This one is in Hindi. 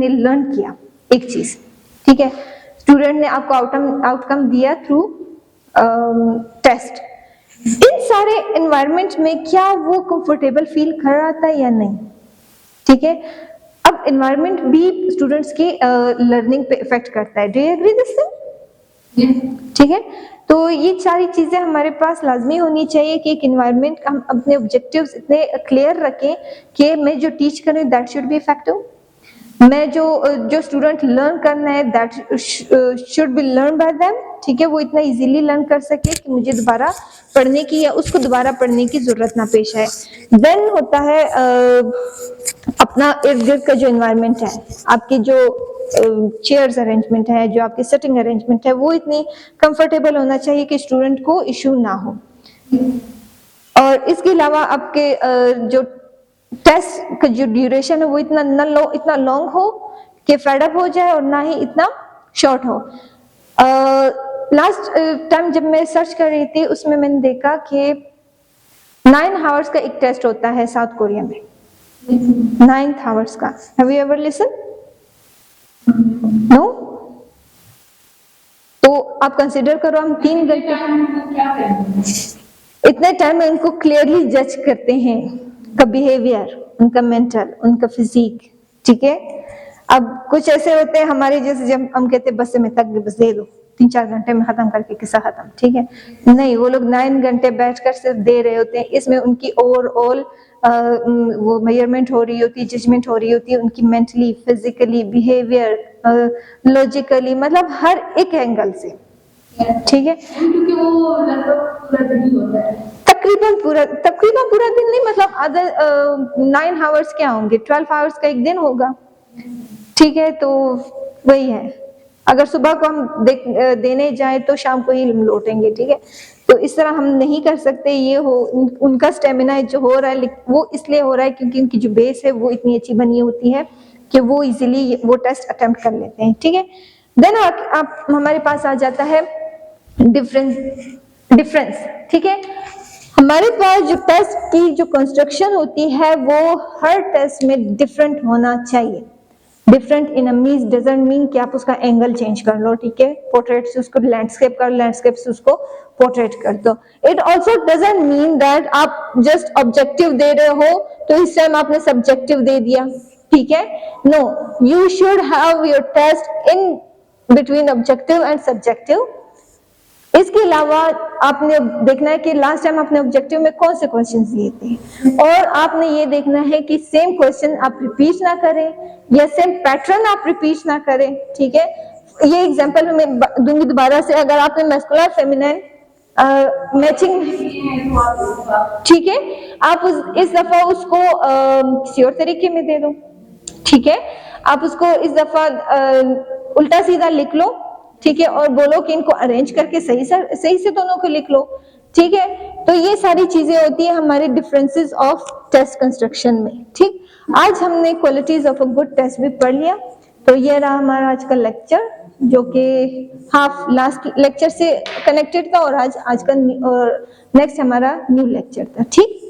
ने लर्न किया एक चीज, ठीक है, स्टूडेंट ने आपको आउटकम दिया थ्रू टेस्ट, इन सारे एनवायरनमेंट में क्या वो कंफर्टेबल फील कर रहा था या नहीं, ठीक है। अब एनवायरनमेंट भी स्टूडेंट्स की लर्निंग पे इफेक्ट करता है, do you agree this thing, ठीक है। तो ये सारी चीजें हमारे पास लाजमी होनी चाहिए कि एक एनवायरनमेंट हम अपने ऑब्जेक्टिव्स इतने क्लियर रखें कि मैं जो टीच कर रही हूँ दैट शुड बी इफेक्टिव, मैं जो स्टूडेंट लर्न करना है that should be learn by them, ठीक है, वो इतना इजीली लर्न कर सके कि मुझे दोबारा पढ़ने की या उसको दोबारा पढ़ने की जरूरत ना पेश आए। देन होता है अपना इर्द गिर्द का जो एनवायरनमेंट है, आपकी जो चेयर्स अरेंजमेंट है, जो आपकी सिटिंग अरेंजमेंट है, वो इतनी कंफर्टेबल होना चाहिए कि स्टूडेंट को इशू ना हो। और इसके अलावा आपके जो टेस्ट का जो ड्यूरेशन है वो इतना लॉन्ग हो कि फेड अप हो जाए और ना ही इतना शॉर्ट हो। लास्ट टाइम जब मैं सर्च कर रही थी उसमें मैंने देखा कि 9 आवर्स का एक टेस्ट होता है साउथ कोरिया में, 9 आवर्स का। Have you ever listen? No? तो आप कंसिडर करो, हम 3 घंटे इतने टाइम में उनको क्लियरली जज करते हैं का बिहेवियर, उनका मेंटल, उनका फिजिक, ठीक है। अब कुछ ऐसे होते हैं हमारे जैसे, जब हम कहते हैं बस से मैं थक गई, बस दे दो 3-4 घंटे में खत्म करके किस्सा खत्म, ठीक है, नहीं, वो लोग 9 घंटे बैठकर सिर्फ दे रहे होते हैं। इसमें उनकी ओवरऑल वो मेजरमेंट हो रही होती है, जजमेंट हो रही होती है, उनकी मेंटली, फिजिकली, बिहेवियर, लॉजिकली, मतलब हर एक एंगल से, ठीक है। क्योंकि वो लगभग पूरा दिन होता है, तकरीबन पूरा दिन नहीं, मतलब अदर 9 आवर्स क्या होंगे, 12 आवर्स का एक दिन होगा, ठीक है। तो वही है, अगर सुबह को हम देने जाए तो शाम को ही लौटेंगे, ठीक है। तो इस तरह हम नहीं कर सकते। ये हो उनका स्टेमिना जो हो रहा है वो इसलिए हो रहा है क्योंकि उनकी जो बेस है वो इतनी अच्छी बनी होती है कि वो इजीली वो टेस्ट अटेम्प्ट कर लेते हैं, ठीक है। देन आप हमारे पास आ जाता है डिफरेंस, ठीक है। हमारे पास जो टेस्ट की जो कंस्ट्रक्शन होती है वो हर टेस्ट में डिफरेंट होना चाहिए। Different in a means doesn't mean कि आप उसका एंगल चेंज कर लो, ठीक है, पोर्ट्रेट से उसको लैंडस्केप कर, लैंडस्केप से उसको पोर्ट्रेट कर दो। It also doesn't mean that आप जस्ट ऑब्जेक्टिव दे रहे हो तो इस टाइम आपने सब्जेक्टिव दे दिया, ठीक है। No, you should have your test in between objective and subjective. इसके अलावा आपने देखना है कि लास्ट टाइम आपने ऑब्जेक्टिव में कौन से क्वेश्चन दिए थे, और आपने ये देखना है कि सेम क्वेश्चन आप रिपीट ना करें या सेम पैटर्न आप रिपीट ना करें, ठीक है। ये एग्जांपल मैं दूंगी दोबारा से। अगर आपने मस्कुलर फेमिनाइन मैचिंग, ठीक है, आप इस दफा उसको किसी और तरीके में दे दो, ठीक है। आप उसको इस दफा उल्टा सीधा लिख लो, ठीक है, और बोलो कि इनको अरेंज करके सही से दोनों को लिख लो, ठीक है। तो ये सारी चीजें होती है हमारे डिफरेंसेस ऑफ टेस्ट कंस्ट्रक्शन में, ठीक। आज हमने qualities of a good test भी पढ़ लिया। तो ये रहा हमारा आज का लेक्चर, जो कि हाफ लास्ट लेक्चर से कनेक्टेड था, और आज का और नेक्स्ट हमारा न्यू लेक्चर था, ठीक।